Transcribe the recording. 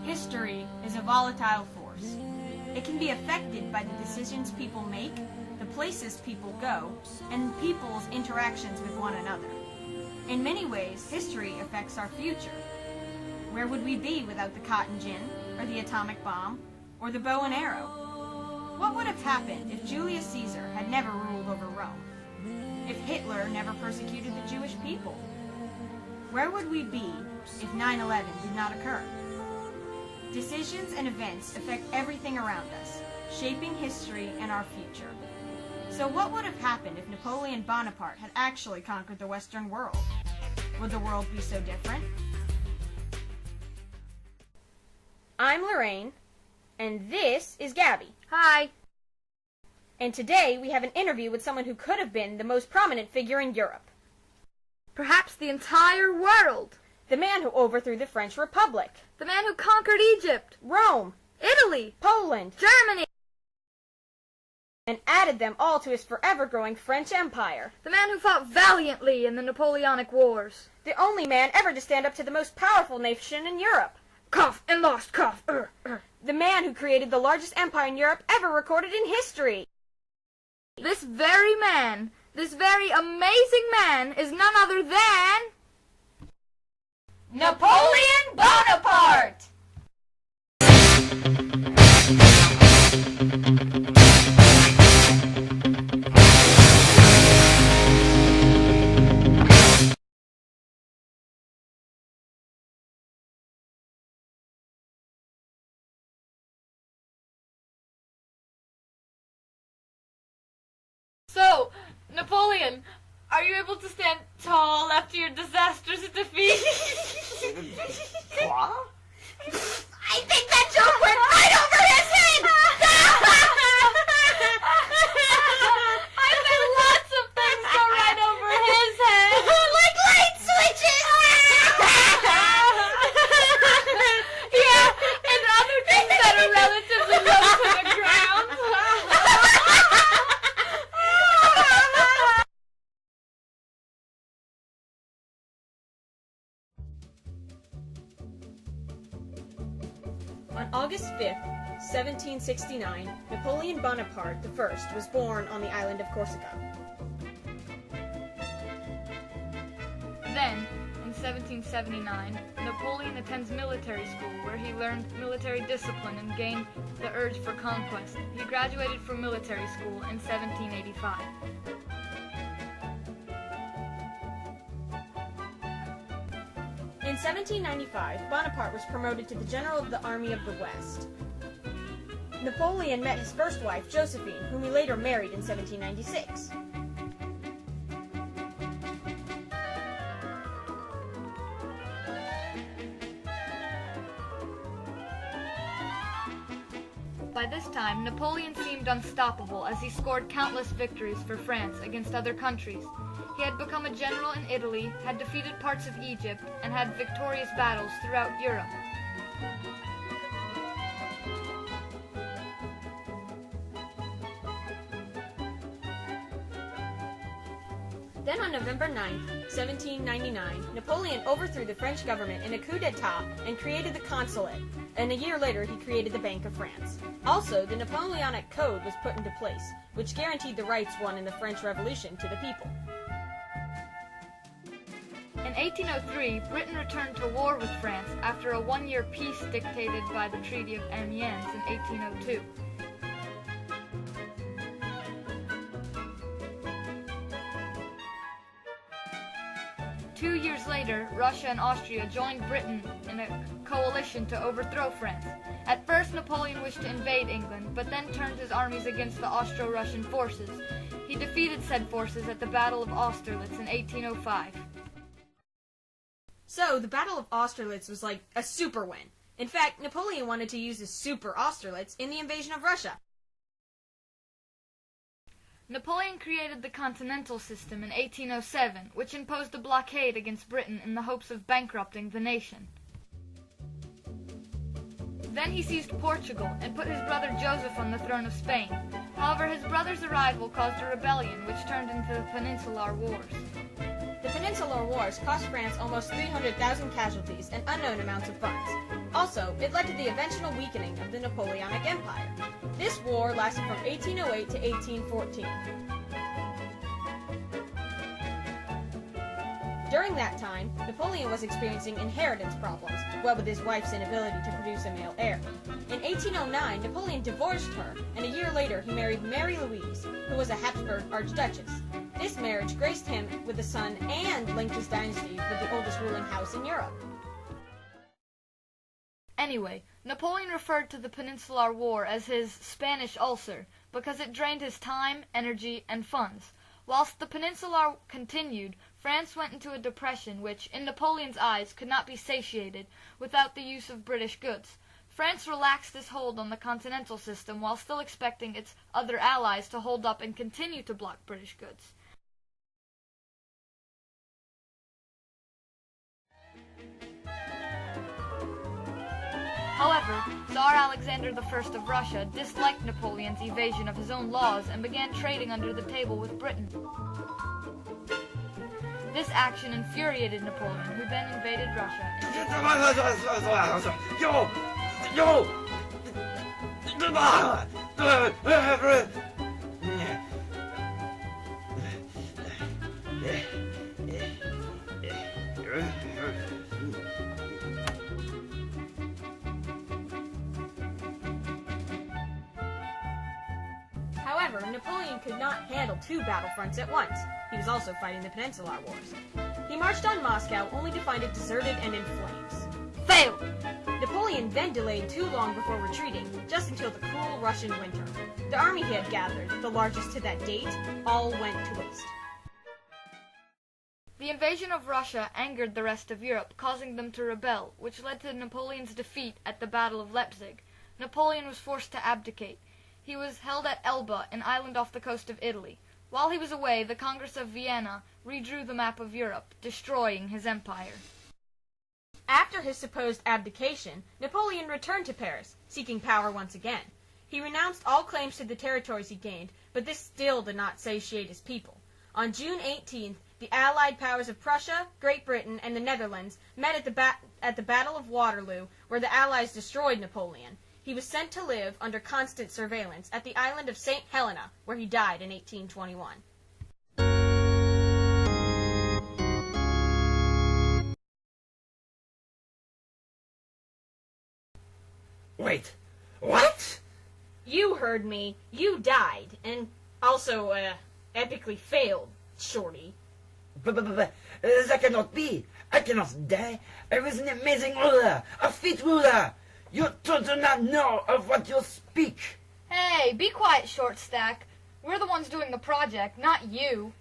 History is a volatile force. It can be affected by the decisions people make, the places people go, and people's interactions with one another. In many ways, history affects our future. Where would we be without the cotton gin, or the atomic bomb, or the bow and arrow? What would have happened if Julius Caesar had never ruled over Rome? If Hitler never persecuted the Jewish people? Where would we be if 9/11 did not occur? Decisions and events affect everything around us, shaping history and our future. So what would have happened if Napoleon Bonaparte had actually conquered the Western world? Would the world be so different? I'm Lorraine, and this is Gabby. Hi. And today we have an interview with someone who could have been the most prominent figure in Europe. Perhaps the entire world. The man who overthrew the French Republic. The man who conquered Egypt, Rome. Italy, Poland. Germany. And added them all to his forever growing French Empire. The man who fought valiantly in the Napoleonic Wars. The only man ever to stand up to the most powerful nation in Europe. Cough and lost cough. The man who created the largest empire in Europe ever recorded in history. This very man, this very amazing man, is none other than Napoleon Bonaparte! So, Napoleon, are you able to stand tall after your disastrous defeat? What? I think that joke went right over his head! I bet lots of things go right over his head. Like light switches! Yeah, and other things that are relatively low to the ground. On August 5th, 1769, Napoleon Bonaparte I was born on the island of Corsica. Then, in 1779, Napoleon attends military school where he learned military discipline and gained the urge for conquest. He graduated from military school in 1785. In 1795, Bonaparte was promoted to the General of the Army of the West. Napoleon met his first wife, Josephine, whom he later married in 1796. By this time, Napoleon seemed unstoppable as he scored countless victories for France against other countries. He had become a general in Italy, had defeated parts of Egypt, and had victorious battles throughout Europe. Then on November 9th, 1799, Napoleon overthrew the French government in a coup d'etat and created the consulate, and a year later he created the Bank of France. Also, the Napoleonic Code was put into place, which guaranteed the rights won in the French Revolution to the people. In 1803, Britain returned to war with France after a one-year peace dictated by the Treaty of Amiens in 1802. Two years later, Russia and Austria joined Britain in a coalition to overthrow France. At first, Napoleon wished to invade England, but then turned his armies against the Austro-Russian forces. He defeated said forces at the Battle of Austerlitz in 1805. So, the Battle of Austerlitz was like a super win. In fact, Napoleon wanted to use his super Austerlitz in the invasion of Russia. Napoleon created the Continental System in 1807, which imposed a blockade against Britain in the hopes of bankrupting the nation. Then he seized Portugal and put his brother Joseph on the throne of Spain. However, his brother's arrival caused a rebellion which turned into the Peninsular Wars. The Peninsular Wars cost France almost 300,000 casualties and unknown amounts of funds. Also, it led to the eventual weakening of the Napoleonic Empire. This war lasted from 1808 to 1814. During that time, Napoleon was experiencing inheritance problems, what with his wife's inability to produce a male heir. In 1809, Napoleon divorced her, and a year later he married Mary Louise, who was a Habsburg archduchess. This marriage graced him with a son and linked his dynasty with the oldest ruling house in Europe. Anyway, Napoleon referred to the Peninsular War as his Spanish ulcer because it drained his time, energy, and funds. Whilst the Peninsula continued, France went into a depression which, in Napoleon's eyes, could not be satiated without the use of British goods. France relaxed its hold on the continental system while still expecting its other allies to hold up and continue to block British goods. However, Tsar Alexander I of Russia disliked Napoleon's evasion of his own laws and began trading under the table with Britain. This action infuriated Napoleon, who then invaded Russia. However, Napoleon could not handle two battlefronts at once. He was also fighting the Peninsular Wars. He marched on Moscow only to find it deserted and in flames. Failed! Napoleon then delayed too long before retreating, just until the cruel Russian winter. The army he had gathered, the largest to that date, all went to waste. The invasion of Russia angered the rest of Europe, causing them to rebel, which led to Napoleon's defeat at the Battle of Leipzig. Napoleon was forced to abdicate. He was held at Elba, an island off the coast of Italy. While he was away, the Congress of Vienna redrew the map of Europe, destroying his empire. After his supposed abdication, Napoleon returned to Paris, seeking power once again. He renounced all claims to the territories he gained, but this still did not satiate his people. On June 18th, the Allied powers of Prussia, Great Britain, and the Netherlands met at the Battle of Waterloo, where the Allies destroyed Napoleon. He was sent to live under constant surveillance at the island of St. Helena, where he died in 1821. Wait, what? You heard me. You died, and also, epically failed, Shorty. But that cannot be. I cannot die. I was an amazing ruler, a fit ruler. You two do not know of what you speak. Hey, be quiet, Short Stack. We're the ones doing the project, not you.